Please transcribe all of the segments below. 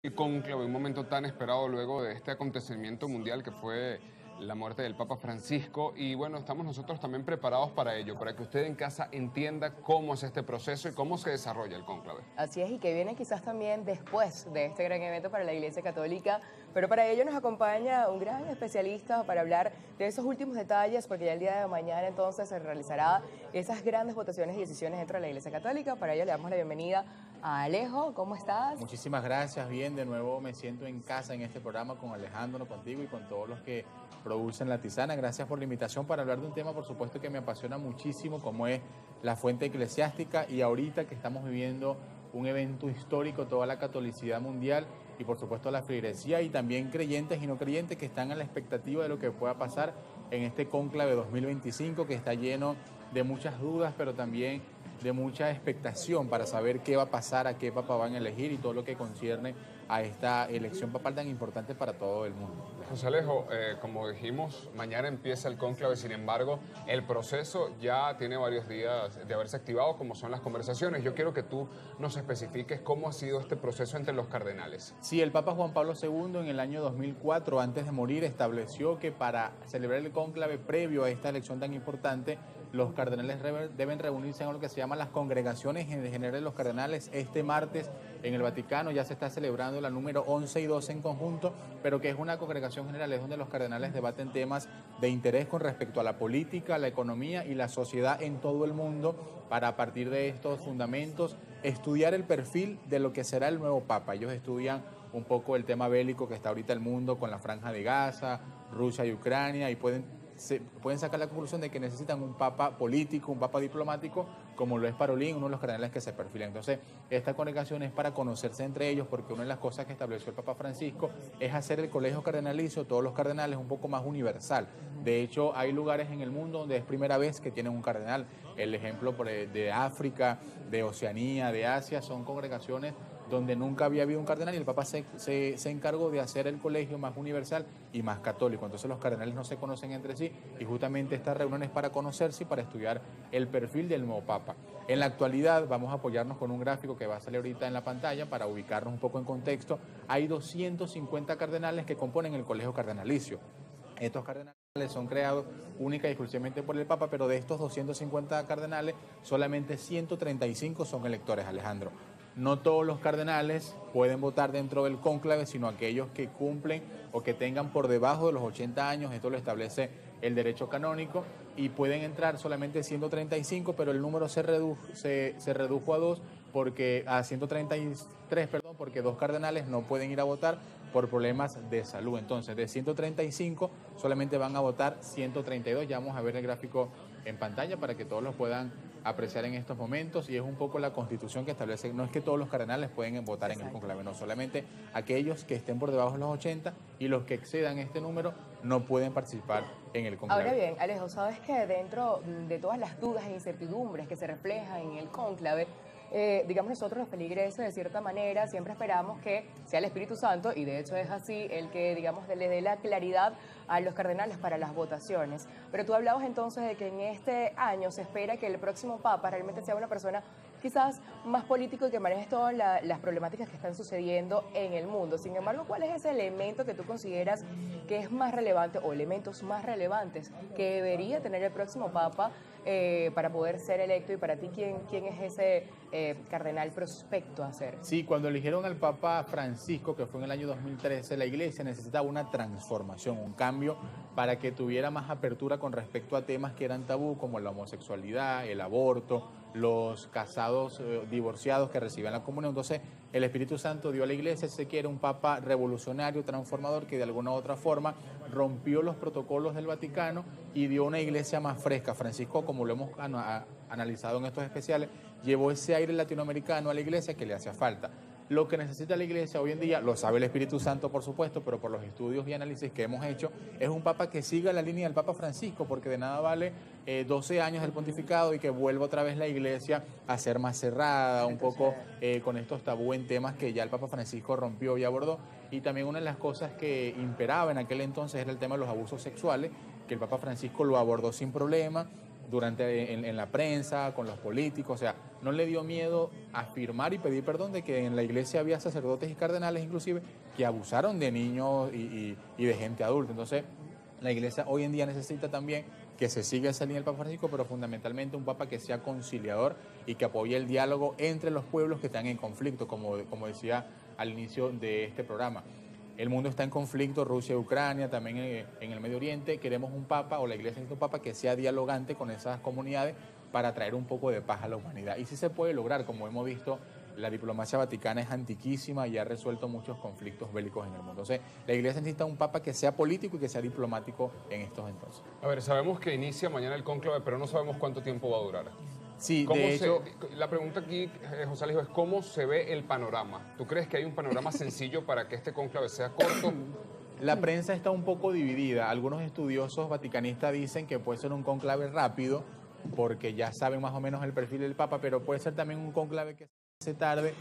El cónclave, un momento tan esperado luego de este acontecimiento mundial que fue la muerte del Papa Francisco. Y bueno, estamos nosotros también preparados para ello, para que usted en casa entienda cómo es este proceso y cómo se desarrolla el cónclave. Así es, y que viene quizás también después de este gran evento para la Iglesia Católica, pero para ello nos acompaña un gran especialista para hablar de esos últimos detalles, porque ya el día de mañana entonces se realizará esas grandes votaciones y decisiones dentro de la Iglesia Católica. Para ello le damos la bienvenida a Alejo. ¿Cómo estás? Muchísimas gracias, bien, de nuevo me siento en casa en este programa con Alejandro, contigo y con todos los que producen La Tisana. Gracias por la invitación para hablar de un tema, por supuesto, que me apasiona muchísimo, como es la fuente eclesiástica, y ahorita que estamos viviendo un evento histórico, toda la catolicidad mundial y por supuesto la feligresía y también creyentes y no creyentes que están a la expectativa de lo que pueda pasar en este cónclave 2025, que está lleno de muchas dudas, pero también de mucha expectación para saber qué va a pasar, a qué papa van a elegir y todo lo que concierne a esta elección papal tan importante para todo el mundo. José Alejo, como dijimos, mañana empieza el cónclave, sin embargo, el proceso ya tiene varios días de haberse activado, como son las conversaciones. Yo quiero que tú nos especifiques cómo ha sido este proceso entre los cardenales. Sí, el Papa Juan Pablo II en el año 2004, antes de morir, estableció que para celebrar el cónclave previo a esta elección tan importante, los cardenales deben reunirse en lo que se llama las congregaciones generales de los cardenales. Este martes en el Vaticano ya se está celebrando la número 11 y 12 en conjunto, pero que es una congregación general, es donde los cardenales debaten temas de interés con respecto a la política, la economía y la sociedad en todo el mundo, para a partir de estos fundamentos estudiar el perfil de lo que será el nuevo Papa. Ellos estudian un poco el tema bélico que está ahorita el mundo con la Franja de Gaza, Rusia y Ucrania, y pueden sacar la conclusión de que necesitan un papa político, un papa diplomático, como lo es Parolín, uno de los cardenales que se perfilan. Entonces, esta congregación es para conocerse entre ellos, porque una de las cosas que estableció el Papa Francisco es hacer el colegio cardenalicio, todos los cardenales, un poco más universal. De hecho, hay lugares en el mundo donde es primera vez que tienen un cardenal. El ejemplo de África, de Oceanía, de Asia, son congregaciones donde nunca había habido un cardenal, y el Papa se encargó de hacer el colegio más universal y más católico. Entonces los cardenales no se conocen entre sí, y justamente esta reunión es para conocerse y para estudiar el perfil del nuevo Papa. En la actualidad vamos a apoyarnos con un gráfico que va a salir ahorita en la pantalla para ubicarnos un poco en contexto. Hay 250 cardenales que componen el colegio cardenalicio. Estos cardenales son creados única y exclusivamente por el Papa, pero de estos 250 cardenales, solamente 135 son electores, Alejandro. No todos los cardenales pueden votar dentro del cónclave, sino aquellos que cumplen o que tengan por debajo de los 80 años. Esto lo establece el derecho canónico, y pueden entrar solamente 135, pero el número se redujo a 2, porque a 133, perdón, porque 2 cardenales no pueden ir a votar por problemas de salud. Entonces, de 135 solamente van a votar 132. Ya vamos a ver el gráfico en pantalla para que todos los puedan apreciar en estos momentos, y es un poco la Constitución que establece, no es que todos los cardenales pueden votar en el conclave, no, solamente aquellos que estén por debajo de los 80, y los que excedan este número no pueden participar en el conclave. Ahora bien, Alejo, sabes que dentro de todas las dudas e incertidumbres que se reflejan en el cónclave, digamos, nosotros los feligreses, de cierta manera, siempre esperamos que sea el Espíritu Santo, y de hecho es así, el que, digamos, le dé la claridad a los cardenales para las votaciones. Pero tú hablabas entonces de que en este año se espera que el próximo Papa realmente sea una persona quizás más político y que maneje todas las problemáticas que están sucediendo en el mundo. Sin embargo, ¿cuál es ese elemento que tú consideras que es más relevante, o elementos más relevantes que debería tener el próximo Papa para poder ser electo? Y para ti, ¿quién es ese cardenal prospecto a ser? Sí, cuando eligieron al Papa Francisco, que fue en el año 2013, la Iglesia necesitaba una transformación, un cambio, para que tuviera más apertura con respecto a temas que eran tabú, como la homosexualidad, el aborto, los casados divorciados que recibían la comunión. Entonces, el Espíritu Santo dio a la Iglesia, se quiere, un Papa revolucionario, transformador, que de alguna u otra forma rompió los protocolos del Vaticano y dio una Iglesia más fresca. Francisco, como lo hemos analizado en estos especiales, llevó ese aire latinoamericano a la Iglesia que le hacía falta. Lo que necesita la Iglesia hoy en día, lo sabe el Espíritu Santo, por supuesto, pero por los estudios y análisis que hemos hecho, es un Papa que siga la línea del Papa Francisco, porque de nada vale 12 años del pontificado y que vuelva otra vez la Iglesia a ser más cerrada, un poco con estos tabú en temas que ya el Papa Francisco rompió y abordó. Y también una de las cosas que imperaba en aquel entonces era el tema de los abusos sexuales, que el Papa Francisco lo abordó sin problema, en la prensa, con los políticos, o sea, no le dio miedo afirmar y pedir perdón de que en la iglesia había sacerdotes y cardenales inclusive que abusaron de niños y de gente adulta. Entonces, la iglesia hoy en día necesita también que se siga esa línea del Papa Francisco, pero fundamentalmente un Papa que sea conciliador y que apoye el diálogo entre los pueblos que están en conflicto, como decía al inicio de este programa. El mundo está en conflicto, Rusia y Ucrania, también en el Medio Oriente. Queremos un Papa, o la Iglesia necesita un Papa que sea dialogante con esas comunidades para traer un poco de paz a la humanidad. Y sí se puede lograr, como hemos visto, la diplomacia vaticana es antiquísima y ha resuelto muchos conflictos bélicos en el mundo. Entonces, la Iglesia necesita un Papa que sea político y que sea diplomático en estos entonces. A ver, sabemos que inicia mañana el cónclave, pero no sabemos cuánto tiempo va a durar. Sí, de hecho... La pregunta aquí, José Alejo, es cómo se ve el panorama. ¿Tú crees que hay un panorama sencillo para que este cónclave sea corto? La prensa está un poco dividida. Algunos estudiosos vaticanistas dicen que puede ser un cónclave rápido, porque ya saben más o menos el perfil del Papa, pero puede ser también un cónclave que se tarde,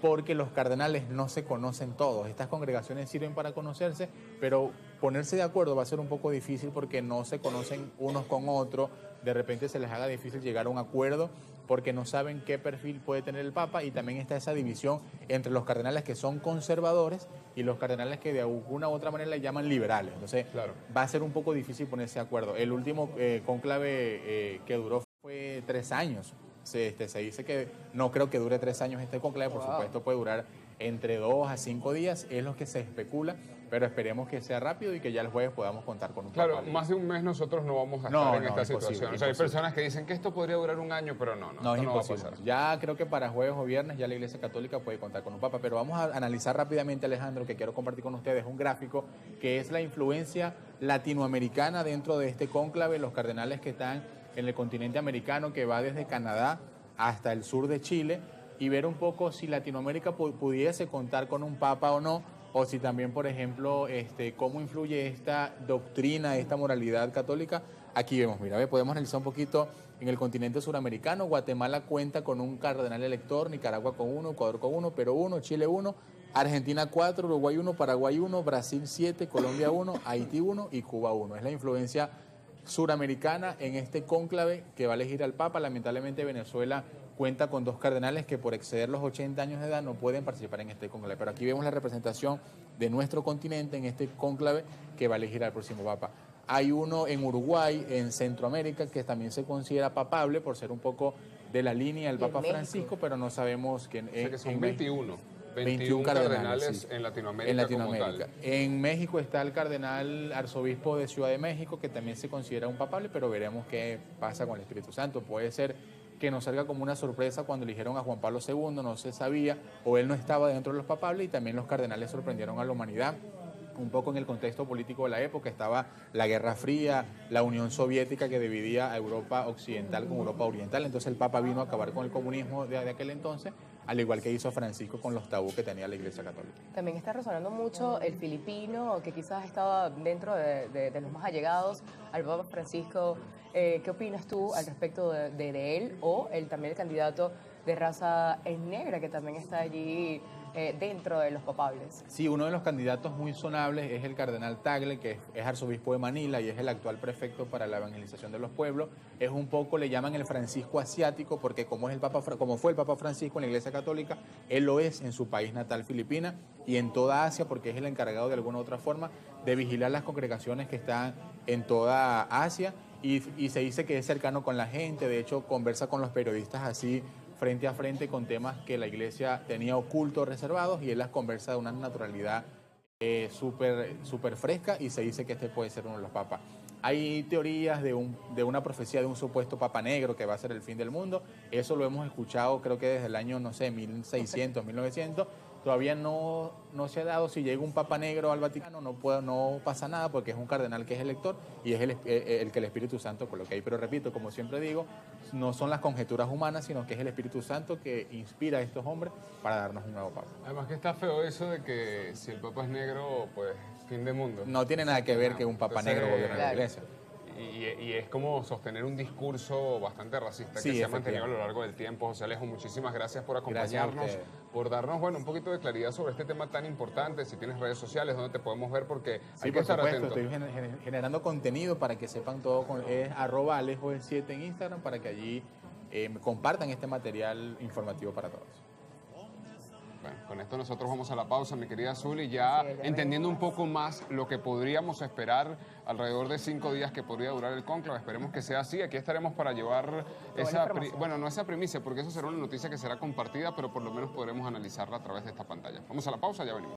porque los cardenales no se conocen todos. Estas congregaciones sirven para conocerse, pero ponerse de acuerdo va a ser un poco difícil porque no se conocen unos con otros. De repente se les haga difícil llegar a un acuerdo porque no saben qué perfil puede tener el Papa, y también está esa división entre los cardenales que son conservadores y los cardenales que de alguna u otra manera le llaman liberales. Entonces, claro, va a ser un poco difícil ponerse de acuerdo. El último cónclave que duró fue 3 años. Se dice que no creo que dure 3 años este cónclave, por supuesto puede durar entre 2 a 5 días, es lo que se especula, pero esperemos que sea rápido y que ya el jueves podamos contar con un Papa. Claro, libre. Más de un mes nosotros no vamos a estar en esta situación. O sea, hay personas que dicen que esto podría durar un año, pero no es imposible. Va a pasar. Ya creo que para jueves o viernes ya la Iglesia Católica puede contar con un Papa, pero vamos a analizar rápidamente, Alejandro, que quiero compartir con ustedes un gráfico que es la influencia latinoamericana dentro de este cónclave, los cardenales que están en el continente americano, que va desde Canadá hasta el sur de Chile, y ver un poco si Latinoamérica pudiese contar con un Papa o no, o si también, por ejemplo, cómo influye esta doctrina, esta moralidad católica. Aquí vemos, mira, podemos analizar un poquito en el continente suramericano. Guatemala cuenta con un cardenal elector, Nicaragua con 1, Ecuador con 1, Perú 1, Chile 1, Argentina 4, Uruguay 1, Paraguay 1, Brasil 7, Colombia 1, Haití 1 y Cuba 1. Es la influencia suramericana en este cónclave que va a elegir al Papa. Lamentablemente Venezuela cuenta con 2 cardenales que por exceder los 80 años de edad no pueden participar en este cónclave. Pero aquí vemos la representación de nuestro continente en este cónclave que va a elegir al próximo Papa. Hay uno en Uruguay, en Centroamérica, que también se considera papable por ser un poco de la línea del Papa Francisco, pero no sabemos quién es. O sea que son 21 cardenales sí, en Latinoamérica. En Latinoamérica. En México está el cardenal arzobispo de Ciudad de México, que también se considera un papable, pero veremos qué pasa con el Espíritu Santo. Puede ser que nos salga como una sorpresa cuando eligieron a Juan Pablo II, no se sabía, o él no estaba dentro de los papables, y también los cardenales sorprendieron a la humanidad. Un poco en el contexto político de la época estaba la Guerra Fría, la Unión Soviética que dividía a Europa Occidental con Europa Oriental. Entonces el Papa vino a acabar con el comunismo de aquel entonces, al igual que hizo Francisco con los tabús que tenía la Iglesia Católica. También está resonando mucho el filipino, que quizás estaba dentro de los más allegados al Papa Francisco. ¿Qué opinas tú al respecto de él o también el candidato de raza negra que también está allí dentro de los papables? Sí, uno de los candidatos muy sonables es el cardenal Tagle, que es arzobispo de Manila y es el actual prefecto para la evangelización de los pueblos. Es un poco, le llaman el Francisco asiático, porque como fue el Papa Francisco en la Iglesia Católica, él lo es en su país natal, Filipinas, y en toda Asia, porque es el encargado de alguna u otra forma de vigilar las congregaciones que están en toda Asia, y se dice que es cercano con la gente. De hecho, conversa con los periodistas así frente a frente con temas que la Iglesia tenía ocultos, reservados, y él las conversa de una naturalidad súper fresca, y se dice que este puede ser uno de los papas. Hay teorías de una profecía de un supuesto papa negro que va a ser el fin del mundo. Eso lo hemos escuchado creo que desde el año, 1600, 1900. Todavía no se ha dado. Si llega un papa negro al Vaticano no pasa nada, porque es un cardenal que es elector y es el que el Espíritu Santo coloca ahí. Pero repito, como siempre digo, no son las conjeturas humanas, sino que es el Espíritu Santo que inspira a estos hombres para darnos un nuevo papa. Además que está feo eso de que si el papa es negro, pues fin de mundo. No tiene nada que ver que un papa negro gobierne la Iglesia. Y es como sostener un discurso bastante racista Sí, que se ha mantenido a lo efectivamente. largo del tiempo. José Alejo, muchísimas gracias por Gracias a acompañarnos, usted. por darnos un poquito de claridad sobre este tema tan importante. Si tienes redes sociales, ¿dónde te podemos ver? Porque Sí, hay que por estar supuesto, atentos. estoy generando contenido para que sepan todo. Es @alejo7 en Instagram para que allí compartan este material informativo para todos. Bueno, con esto nosotros vamos a la pausa, mi querida Zuli, ya Sí, ya entendiendo un poco más lo que podríamos esperar alrededor de 5 días que podría durar el cónclave. Esperemos que sea así. Aquí estaremos para llevar esa, información. bueno, no esa primicia, porque eso será una noticia que será compartida, pero por lo menos podremos analizarla a través de esta pantalla. Vamos a la pausa, ya venimos.